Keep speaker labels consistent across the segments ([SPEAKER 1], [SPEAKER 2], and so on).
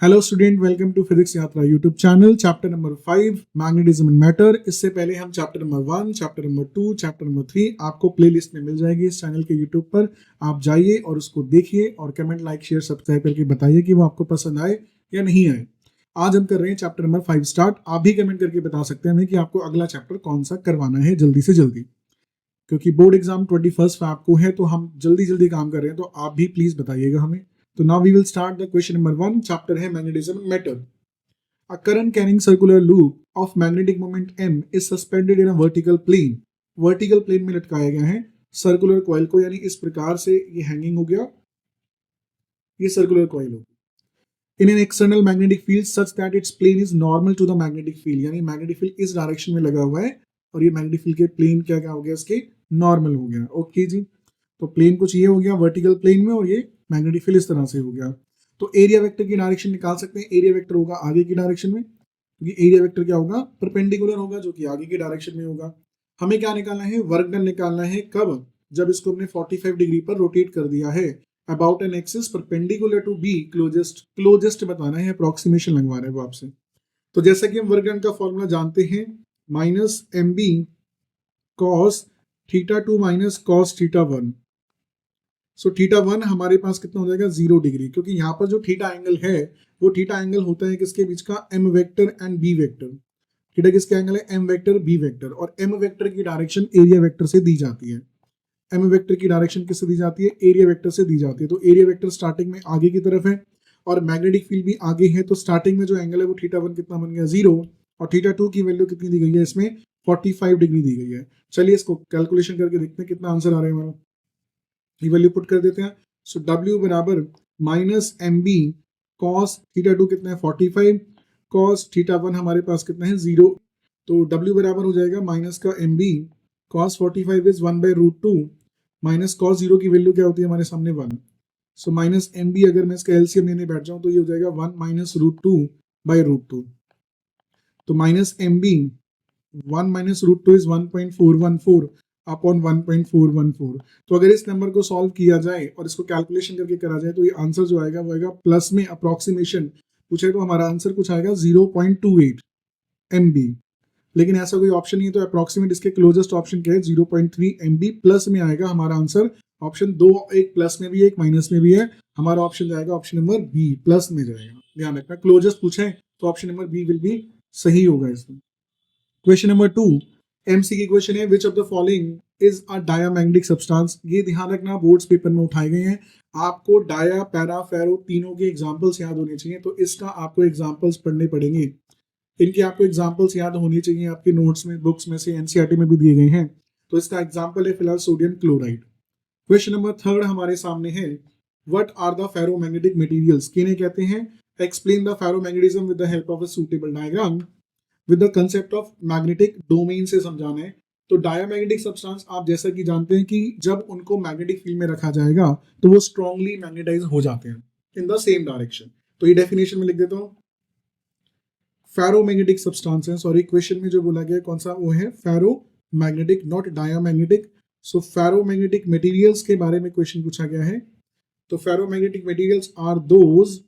[SPEAKER 1] Hello student, welcome to physics Yatra YouTube channel. Chapter number 5 magnetism and matter. इससे पहले हम chapter number 1, chapter number 2, chapter number 3 आपको playlist में मिल जाएगी इस चैनल के यूट्यूब पर। आप जाइए और उसको देखिए और कमेंट, लाइक, शेयर, सब्सक्राइब करके बताइए कि वो आपको पसंद आए या नहीं आए। आज हम कर रहे हैं चैप्टर नंबर 5 स्टार्ट। आप भी कमेंट करके बता सकते हैं हमें कि आपको अगला चैप्टर कौन सा करवाना है जल्दी से जल्दी, क्योंकि बोर्ड एग्जाम 21 फैब को है तो हम जल्दी जल्दी काम कर रहे हैं, तो आप भी प्लीज बताइएगा हमें। तो now we will start the question number 1। Chapter है magnetism and matter. A current carrying circular loop of magnetic moment M is suspended in a vertical plane. Vertical plane में लटकाया गया है सर्कुलर कॉइल को, यानी इस प्रकार से ये हैंगिंग हो गया, ये सर्कुलर कॉइल हो in an external magnetic field such that its plane is normal to the magnetic field. यानी मैग्नेटिक फील्ड इस डायरेक्शन में लगा हुआ है और ये मैग्नेटिक फील्ड के प्लेन क्या क्या हो गया, इसके नॉर्मल हो गया। ओके जी, तो प्लेन कुछ ये हो गया वर्टिकल प्लेन में और ये मैग्नेटिक फील्ड इस तरह से हो गया। तो एरिया वेक्टर की डायरेक्शन निकाल सकते हैं। एरिया वेक्टर होगा आगे की डायरेक्शन में, क्योंकि एरिया वेक्टर क्या होगा, परपेंडिकुलर होगा, जो कि आगे की डायरेक्शन में होगा। हमें क्या निकालना है, वर्क डन निकालना है। कब? जब इसको हमने 45 डिग्री पर रोटेट कर दिया है about an axis perpendicular to B, closest बताना है, अप्रोक्सीमेशन लगवा रहे हैं वो आपसे। तो जैसा कि हम वर्क डन का फॉर्मूला जानते हैं, minus M B cos theta 2 minus cos theta 1। So theta 1 हमारे पास कितना हो जाएगा, 0 डिग्री, क्योंकि यहाँ पर जो थीटा एंगल है वो थीटा एंगल होता है किसके बीच का, M vector and B vector. Theta किसके एंगल है, एम वेक्टर बी वेक्टर, और एम वेक्टर की डायरेक्शन एरिया वेक्टर से दी जाती है। एम वेक्टर की डायरेक्शन किससे दी जाती है, एरिया वेक्टर से दी जाती है। तो एरिया वेक्टर स्टार्टिंग में आगे की तरफ है और मैग्नेटिक फील्ड भी आगे है, तो स्टार्टिंग में जो एंगल है वो थीटा 1 कितना बन गया, 0, और थीटा 2 की वैल्यू कितनी दी गई है, इसमें 45 डिग्री दी गई है। चलिए इसको कैलकुलेशन करके देखते हैं कितना आंसर आ रहा है हमारा। ये वैल्यू पुट कर देते हैं। सो W बराबर minus M B cos theta 2 कितना है, 45, कॉस थीटा 1 हमारे पास कितना है, 0। तो W बराबर हो जाएगा माइनस का M B cos 45 is 1/√2 minus cos 0 की वैल्यू क्या होती है हमारे सामने 1। सो माइनस एम बी, अगर मैं इसका एलसीएम लेने बैठ जाऊं तो ये हो जाएगा 1 माइनस √2/√2। तो minus M B 1 minus √2 is 1.414 upon 1.414। तो अगर इस नंबर को सॉल्व किया जाए और इसको कैलकुलेशन करके करा जाए तो ये आंसर जो आएगा वो आएगा प्लस में, अप्रोक्सीमेशन पूछे तो हमारा आंसर कुछ आएगा 0.28 MB। लेकिन ऐसा कोई ऑप्शन नहीं है, तो अप्रोक्सीमेट इसके क्लोजेस्ट ऑप्शन क्या है, 0.3 MB प्लस में आएगा हमारा आंसर। ऑप्शन 2, एक प्लस में भी है एक माइनस में भी है, हमारा ऑप्शन जाएगा ऑप्शन नंबर बी, प्लस में जाएगा। ध्यान रखना, क्लोजेस्ट पूछे तो option number B will be सही होगा इसमें। क्वेश्चन नंबर 2 एमसी की क्वेश्चन है, which of the following is a diamagnetic substance. ये ध्यान रखना, बोर्ड्स पेपर में उठाए गए हैं। आपको डाया, पैरा, फेरो तीनों के एग्जांपल्स याद होने चाहिए, तो इसका आपको एग्जांपल्स पढ़ने पड़ेंगे। इनके आपको एग्जांपल्स याद होनी चाहिए, आपके नोट्स में, बुक्स में से, एनसीईआरटी में भी दिए गए हैं। तो इसका एग्जांपल है फिलहाल सोडियम क्लोराइड। क्वेश्चन नंबर 3 हमारे सामने है, what are the ferromagnetic materials, किन्हें कहते हैं। Explain the ferromagnetism with the help of a suitable diagram with the concept of magnetic domain से समझाना है। तो डायामैग्नेटिक सब्सटेंस आप जैसा कि जानते हैं कि जब उनको मैग्नेटिक फील्ड में रखा जाएगा तो वो स्ट्रांगली मैग्नेटाइज हो जाते हैं इन द सेम डायरेक्शन। तो ये डेफिनेशन में लिख देता हूं, फेरोमैग्नेटिक सब्सटेंस है, सॉरी क्वेश्चन में जो बोला गया कौन सा, वो है ferromagnetic, not diamagnetic. So ferromagnetic materials के बारे में क्वेश्चन पूछा गया है। तो फेरोमैग्नेटिक मटेरियल्स आर दोज,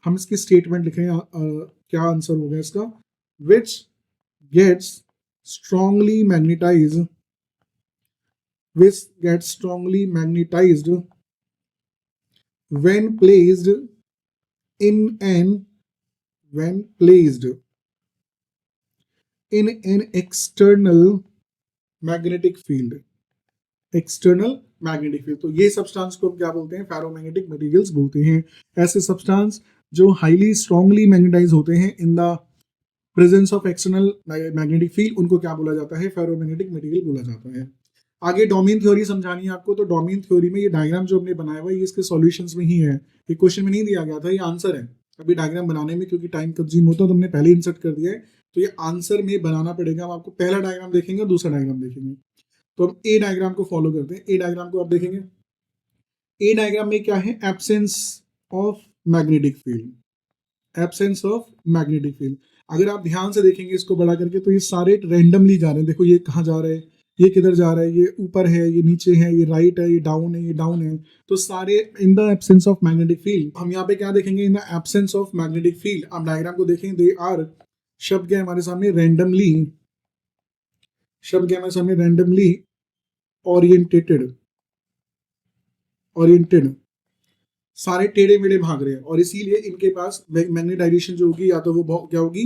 [SPEAKER 1] हम इसकी स्टेटमेंट लिखें, क्या आंसर होगा इसका, which gets strongly magnetized when placed in an external magnetic field। External magnetic field, तो ये सब्सटेंस को हम क्या बोलते हैं, फेरोमैग्नेटिक मटेरियल्स बोलते हैं। ऐसे सब्सटेंस जो हाईली स्ट्रांगली मैग्नेटाइज होते हैं in the presence of external magnetic field, उनको क्या बोला जाता है, फेरोमैग्नेटिक मटेरियल बोला जाता है। आगे डोमेन थ्योरी समझानी है आपको। तो डोमेन थ्योरी में ये डायग्राम जो हमने बनाया हुआ है ये इसके सॉल्यूशंस में ही है, ये क्वेश्चन में नहीं दिया गया था, ये आंसर है। अभी डायग्राम बनाने में क्योंकि टाइम कंज्यूम होता है तो हमने पहले इंसर्ट कर दिया है, तो ये आंसर में बनाना पड़ेगा। हम आपको पहला डायग्राम देखेंगे, दूसरा डायग्राम देखेंगे। तो हम ए डायग्राम को फॉलो करते हैं। ए डायग्राम को आप देखेंगे, ए डायग्राम में क्या है, absence of magnetic field, absence of magnetic field. अगर आप ध्यान से देखेंगे इसको बड़ा करके तो ये सारे रैंडमली जा रहे हैं। देखो ये कहाँ जा रहे हैं, ये किधर जा रहा है, ये ऊपर है, ये नीचे है, ये राइट है, ये डाउन है, ये डाउन है। तो सारे in the absence of magnetic field, हम यहाँ पे क्या देखेंगे, in the absence of magnetic field. आप डायग्राम को देखें, दे आर, शब्द क्या है हमारे सामने, रैंडमली, शब्द क्या है हमारे सामने, रैंडमली ओरिएंटेटेड, ओरिएंटेड, सारे टेढ़े मेढ़े भाग रहे हैं, और इसीलिए इनके पास मैग्नेटाइजेशन जो होगी, या तो वो बहुत क्या होगी,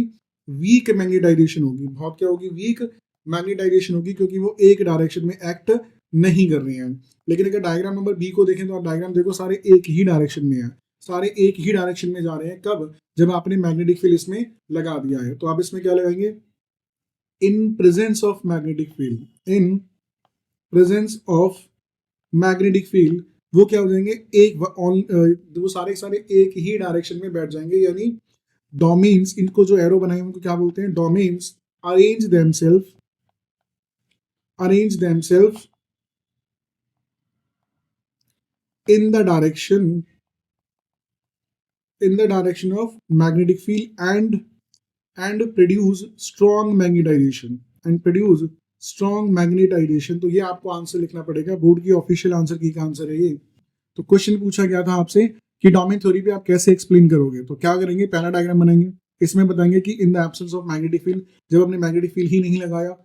[SPEAKER 1] वीक मैग्नेटाइजेशन होगी, बहुत क्या होगी, वीक मैग्नेटाइजेशन होगी, क्योंकि वो एक डायरेक्शन में एक्ट नहीं कर रहे हैं। लेकिन अगर डायग्राम नंबर बी को देखें तो आप डायग्राम देखो, सारे एक ही डायरेक्शन में है, सारे एक ही डायरेक्शन में जा रहे हैं। कब, जब आपने मैग्नेटिक फील्ड इसमें लगा दिया है। तो आप इसमें क्या लगाएंगे, in presence of magnetic field, in presence of magnetic field, वो क्या हो जाएंगे, एक वो सारे सारे एक ही डायरेक्शन में बैठ जाएंगे, यानी डोमेन्स, इनको जो एरो बनाए उनको क्या बोलते हैं, domains arrange themselves, arrange themselves in the direction, in the direction of magnetic field and produce strong magnetization, and produce strong magnetization। तो ये आपको आंसर लिखना पड़ेगा, बोर्ड की ऑफिशियल आंसर की का आंसर है ये। तो क्वेश्चन पूछा गया था आपसे कि डोमेन थ्योरी पे आप कैसे एक्सप्लेन करोगे। तो क्या करेंगे, पहला डायग्राम बनाएंगे, इसमें बताएंगे कि in the absence of magnetic field, जब हमने मैग्नेटिक फील्ड ही नहीं लगाया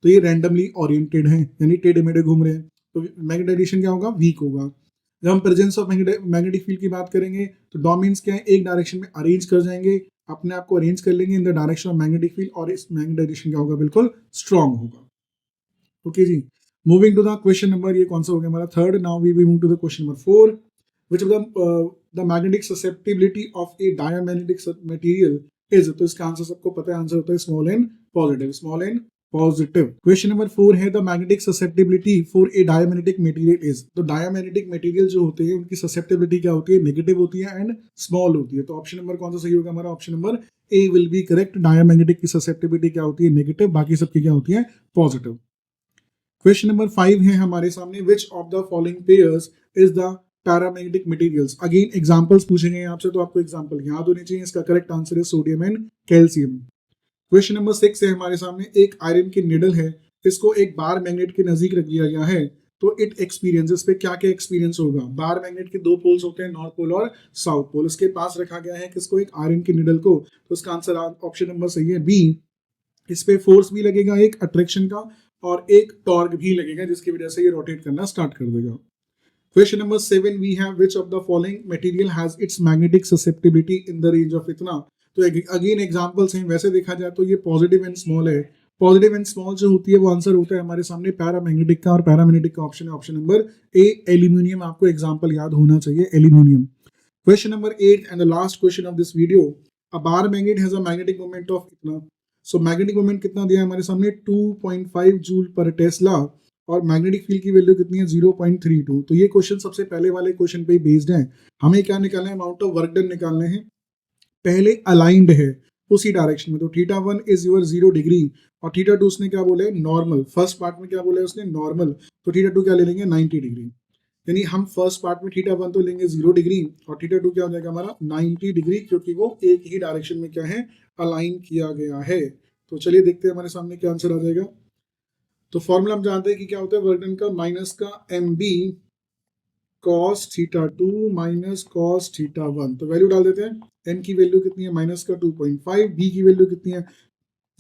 [SPEAKER 1] तो ये रैंडमली ओरिएंटेड है, यानी टेढ़े मेढ़े घूम रहे हैं, तो मैग्नेटाइजेशन क्या होगा, वीक होगा। जब हम प्रेजेंस ऑफ मैग्नेटिक फील्ड की बात करेंगे तो डोमेन्स क्या है, एक डायरेक्शन में अरेंज कर जाएंगे, अपने आप को अरेंज कर लेंगे in the direction of magnetic field, और इस मैग्नेटाइजेशन क्या होगा, बिल्कुल स्ट्रांग होगा। ओके जी, moving to the question number, ये कौन सा हो गया हमारा, third. Now we move to the question number 4, which of the magnetic susceptibility of a diamagnetic material is. तो इसका आंसर सबको पता है, आंसर होता है small and positive, small and positive. Question number 4 है, the magnetic susceptibility for a diamagnetic material is. तो diamagnetic material जो होते हैं उनकी ससेप्टिबिलिटी क्या होती है, नेगेटिव होती है एंड स्मॉल होती है। तो ऑप्शन नंबर कौन सा सही होगा हमारा, option number A will be correct. Diamagnetic की ससेप्टिबिलिटी क्या होती है, नेगेटिव, बाकी सबकी क्या होती है, पॉजिटिव। क्वेश्चन नंबर 5 है हमारे सामने, विच of the following pairs is the paramagnetic materials. Again examples पूछेंगे आपसे, तो आपको एग्जांपल याद होने चाहिए। इसका करेक्ट आंसर है sodium and calcium. Question number 6 है हमारे सामने, एक आयरन की निडल है, इसको एक बार मैग्नेट के नजदीक रख दिया गया है, तो इट एक्सपीरियंस, पे क्या क्या एक्सपीरियंस होगा। बार मैग्नेट के दो पोल्स होते हैं, नॉर्थ पोल और साउथ पोल, इसके पास रखा गया है किसको, एक आयरन की निडल को। तो इसका आंसर ऑप्शन नंबर सही है बी। इस पे फोर्स भी लगेगा एक अट्रैक्शन का, और एक टॉर्क भी लगेगा, जिसकी वजह से ये रोटेट करना स्टार्ट कर देगा। Question number 7 we have, which of the following material has its magnetic susceptibility in the range of इतना। तो अगेन एग्जांपल्स हैं, वैसे देखा जाए तो ये पॉजिटिव एंड स्मॉल है। पॉजिटिव एंड स्मॉल जो होती है वो आंसर होता है हमारे सामने पैरामैग्नेटिक का, और पैरामैग्नेटिक का ऑप्शन है ऑप्शन नंबर ए, एल्यूमिनियम। आपको एग्जांपल याद होना चाहिए, aluminium. Question number 8 and the last question of this video, a bar magnet has a magnetic moment of इतना। सो मैग्नेटिक मोमेंट कितना दिया है हमारे सामने, 2.5 जूल पर टेस्ला, और मैग्नेटिक फील्ड की वैल्यू कितनी है, 0.32। तो ये क्वेश्चन सबसे पहले वाले क्वेश्चन पे बेस्ड है। हमें क्या निकालना है, अमाउंट ऑफ वर्क डन निकालने हैं। पहले अलाइंड है उसी डायरेक्शन में, तो θ1 इज योर 0 डिग्री, और θ2 उसने क्या बोला है, नॉर्मल। फर्स्ट पार्ट में क्या बोला है उसने, नॉर्मल, तो θ2 क्या ले लेंगे, 90 डिग्री। यानी हम फर्स्ट पार्ट में θ1 तो लेंगे 0 डिग्री, और θ2 क्या हो जाएगा हमारा 90 डिग्री, क्योंकि वो एक ही डायरेक्शन में क्या है, अलाइन किया गया है। तो चलिए देखते हैं हमारे सामने क्या आंसर आ जाएगा। तो फॉर्मूला हम जानते हैं कि क्या होता है, वर्क डन का माइनस का mb cos θ2 माइनस cos θ1। तो वैल्यू डाल देते हैं, n की वैल्यू कितनी है, माइनस का 2.5, b की वैल्यू कितनी है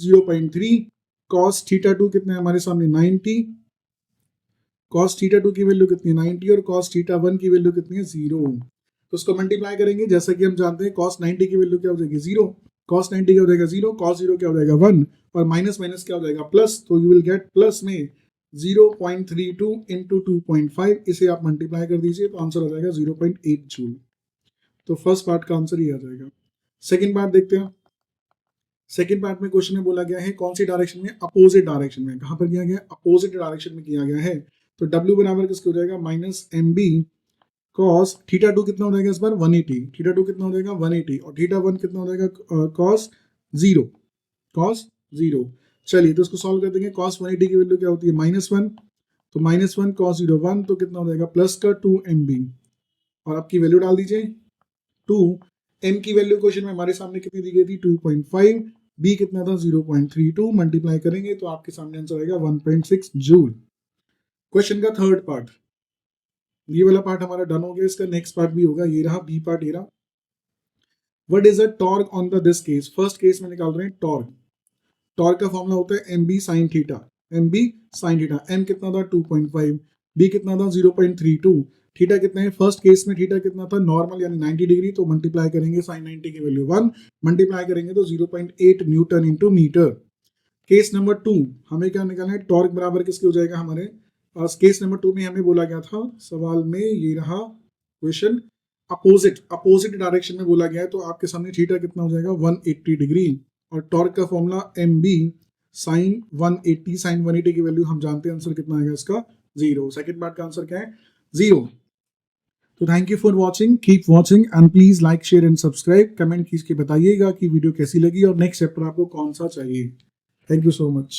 [SPEAKER 1] 0.3, cos θ2 कितना है हमारे सामने 90, cos θ2 की वैल्यू कितनी है 90, और cos θ1 की वैल्यू कितनी है 0। तो उसको मल्टीप्लाई करेंगे, जैसा कि हम जानते हैं cos 90 की वैल्यू क्या हो जाएगी 0, cos 90 क्या हो जाएगा 0, cos 0 क्या हो जाएगा 1, और माइनस माइनस क्या हो जाएगा प्लस। तो यू विल गेट प्लस में 0.32 इंटू 2.5, इसे आप मल्टीप्लाई कर दीजिए तो आंसर आ जाएगा 0.8 जूल। तो फर्स्ट पार्ट का आंसर ये आ जाएगा। सेकेंड पार्ट देखते हैं। सेकेंड पार्ट में क्वेश्चन में बोला गया है कौन सी डायरेक्शन में, अपोजिट डायरेक्शन में। कहां पर किया गया, अपोजिट डायरेक्शन में किया गया है। तो W बराबर किसके हो जाएगा, माइनस MB cos θ2 कितना हो जाएगा इस बार 180, θ2 कितना हो जाएगा 180, और θ1 कितना हो जाएगा cos 0, cos 0। चलिए तो इसको सॉल्व कर देंगे। cos 180 की वैल्यू क्या होती है -1, तो -1 cos 0 1, तो कितना हो जाएगा प्लस का 2MB, और आपकी वैल्यू डाल दीजिए 2। m की वैल्यू क्वेश्चन में हमारे सामने कितनी दी गई थी 2.5, बी कितना था 0.32, मल्टीप्लाई करेंगे तो आपके सामने आंसर आएगा 1.6 जूल। क्वेश्चन का थर्ड पार्ट, ये वाला पार्ट हमारा डन हो गया, इसका नेक्स्ट पार्ट भी होगा, ये रहा बी पार्ट, ये रहा। What is a torque on the this case, first case में निकाल रहे हैं टॉर्क। टॉर्क का फॉर्मूला होता है M B sine theta, M B sine theta. M कितना था 2.5, बी कितना था 0.32, थीटा कितना है, फर्स्ट केस में थीटा कितना था नॉर्मल यानी 90 डिग्री, तो मल्टीप्लाई करेंगे साइन 90 की वैल्यू 1, मल्टीप्लाई करेंगे तो 0.8 newton into metre. Case number 2 हमें क्या निकालना है, टॉर्क बराबर किसके हो जाएगा हमारे, केस नंबर 2 में हमें बोला गया था सवाल में, ये रहा क्वेश्चन, अपोजिट डायरेक्शन में बोला गया है, तो आपके सामने थीटा कितना हो जाएगा 180 डिग्री, और टॉर्क का formula M B sine 180, sine 180 की वैल्यू हम जानते हैं, आंसर कितना आएगा इसका 0। सेकंड पार्ट का आंसर क्या है 0। तो thank you for watching, keep watching and please like share and subscribe. Comment कीजिए बताइएगा कि वीडियो कैसी लगी और नेक्स्ट चैप्टर आपको कौन सा चाहिए। Thank you so much.